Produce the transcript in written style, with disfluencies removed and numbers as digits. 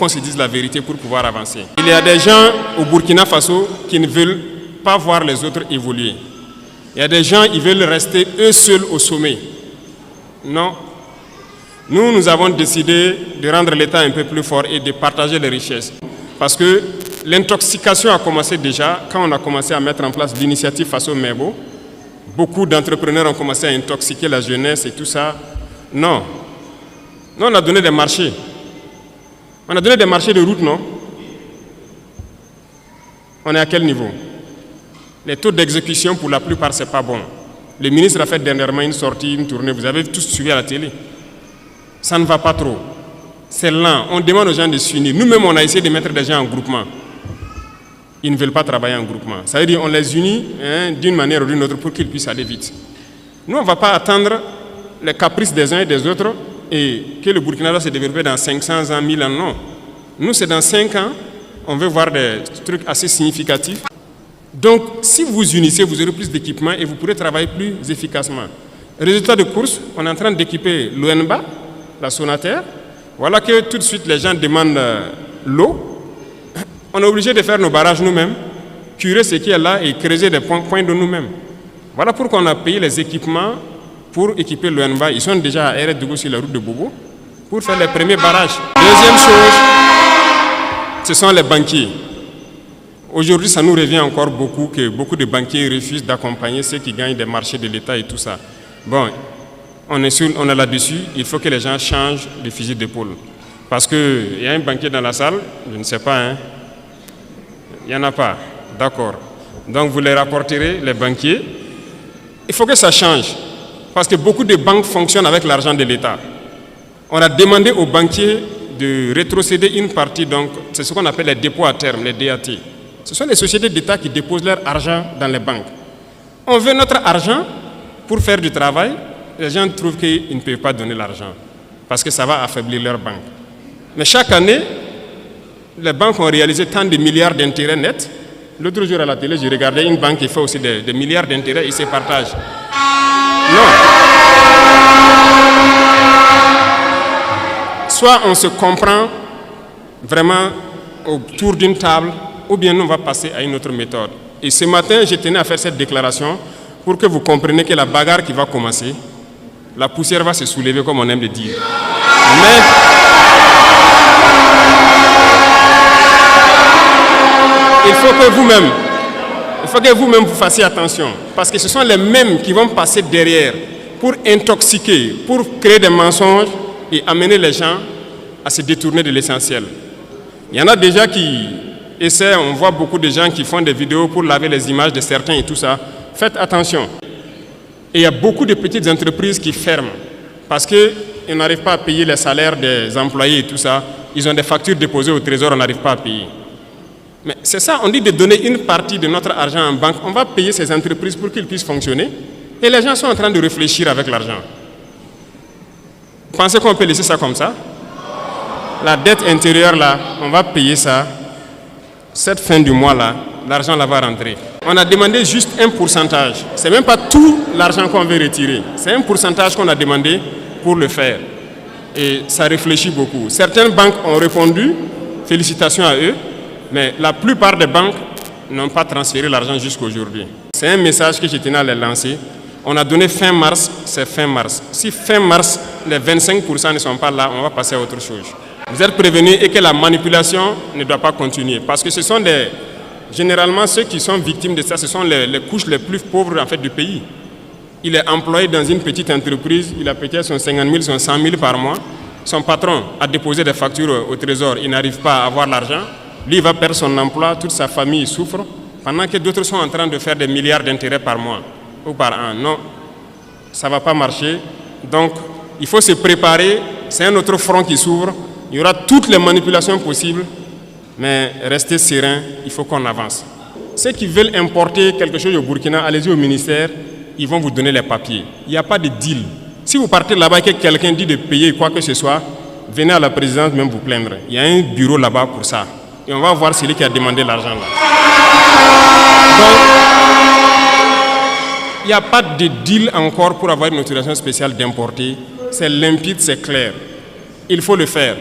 qu'on se dise la vérité pour pouvoir avancer. Il y a des gens au Burkina Faso qui ne veulent pas voir les autres évoluer. Il y a des gens qui veulent rester eux seuls au sommet. Non. Nous avons décidé de rendre l'État un peu plus fort et de partager les richesses. Parce que l'intoxication a commencé déjà quand on a commencé à mettre en place l'initiative Faso Mebo. Beaucoup d'entrepreneurs ont commencé à intoxiquer la jeunesse et tout ça. Non. Nous, on a donné des marchés. On a donné des marchés de route, non? On est à quel niveau? Les taux d'exécution, pour la plupart, ce n'est pas bon. Le ministre a fait dernièrement une sortie, une tournée. Vous avez tous suivi à la télé. Ça ne va pas trop. C'est lent. On demande aux gens de s'unir. Nous-mêmes, on a essayé de mettre des gens en groupement. Ils ne veulent pas travailler en groupement. Ça veut dire qu'on les unit d'une manière ou d'une autre pour qu'ils puissent aller vite. Nous, on ne va pas attendre les caprices des uns et des autres et que le Burkina va se développer dans 500 ans, 1000 ans. Non. Nous, c'est dans 5 ans. On veut voir des trucs assez significatifs. Donc, si vous vous unissez, vous aurez plus d'équipements et vous pourrez travailler plus efficacement. Résultat de course, on est en train d'équiper l'ONBA, la Sonater. Voilà que tout de suite, les gens demandent l'eau. On est obligé de faire nos barrages nous-mêmes, curer ce qui est là et creuser des points de nous-mêmes. Voilà pourquoi on a payé les équipements pour équiper l'ONBA. Ils sont déjà à Eredougou sur la route de Bobo pour faire les premiers barrages. Deuxième chose, ce sont les banquiers. Aujourd'hui, ça nous revient encore beaucoup que beaucoup de banquiers refusent d'accompagner ceux qui gagnent des marchés de l'État et tout ça. Bon, on est là-dessus, il faut que les gens changent de fusil d'épaule. Parce qu'il y a un banquier dans la salle, je ne sais pas, hein. Il n'y en a pas, d'accord. Donc vous les rapporterez, les banquiers. Il faut que ça change, parce que beaucoup de banques fonctionnent avec l'argent de l'État. On a demandé aux banquiers de rétrocéder une partie, donc c'est ce qu'on appelle les dépôts à terme, les DAT. Ce sont les sociétés d'État qui déposent leur argent dans les banques. On veut notre argent pour faire du travail. Les gens trouvent qu'ils ne peuvent pas donner l'argent parce que ça va affaiblir leur banque. Mais chaque année, les banques ont réalisé tant de milliards d'intérêts nets. L'autre jour à la télé, j'ai regardé une banque qui fait aussi des milliards d'intérêts et se partagent. Non. Soit on se comprend vraiment autour d'une table, ou bien nous on va passer à une autre méthode. Et ce matin, je tenais à faire cette déclaration pour que vous compreniez que la bagarre qui va commencer, la poussière va se soulever comme on aime le dire. Mais il faut que vous-même vous fassiez attention, parce que ce sont les mêmes qui vont passer derrière pour intoxiquer, pour créer des mensonges et amener les gens à se détourner de l'essentiel. Il y en a déjà qui essaient, on voit beaucoup de gens qui font des vidéos pour laver les images de certains et tout ça. Faites attention. Et il y a beaucoup de petites entreprises qui ferment parce qu'ils n'arrivent pas à payer les salaires des employés et tout ça. Ils ont des factures déposées au trésor, on n'arrive pas à payer. Mais c'est ça, on dit de donner une partie de notre argent en banque. On va payer ces entreprises pour qu'ils puissent fonctionner. Et les gens sont en train de réfléchir avec l'argent. Vous pensez qu'on peut laisser ça comme ça? La dette intérieure, là, on va payer ça. Cette fin du mois, là, l'argent là va rentrer. On a demandé juste un pourcentage. Ce n'est même pas tout l'argent qu'on veut retirer. C'est un pourcentage qu'on a demandé pour le faire. Et ça réfléchit beaucoup. Certaines banques ont répondu, félicitations à eux, mais la plupart des banques n'ont pas transféré l'argent jusqu'à aujourd'hui. C'est un message que je tenais à les lancer. On a donné fin mars, c'est fin mars. Si fin mars, les 25% ne sont pas là, on va passer à autre chose. Vous êtes prévenus et que la manipulation ne doit pas continuer. Parce que ce sont généralement ceux qui sont victimes de ça, ce sont les couches les plus pauvres en fait, du pays. Il est employé dans une petite entreprise, il a peut-être son 50 000, son 100 000 par mois. Son patron a déposé des factures au trésor, il n'arrive pas à avoir l'argent. Lui, il va perdre son emploi, toute sa famille souffre, pendant que d'autres sont en train de faire des milliards d'intérêts par mois ou par an. Non, ça ne va pas marcher. Donc, il faut se préparer. C'est un autre front qui s'ouvre. Il y aura toutes les manipulations possibles, mais restez serein, il faut qu'on avance. Ceux qui veulent importer quelque chose au Burkina, allez-y au ministère, ils vont vous donner les papiers. Il n'y a pas de deal. Si vous partez là-bas et que quelqu'un dit de payer quoi que ce soit, venez à la présidence même vous plaindre. Il y a un bureau là-bas pour ça. Et on va voir celui qui a demandé l'argent là. Donc, il n'y a pas de deal encore pour avoir une autorisation spéciale d'importer. C'est limpide, c'est clair. Il faut le faire.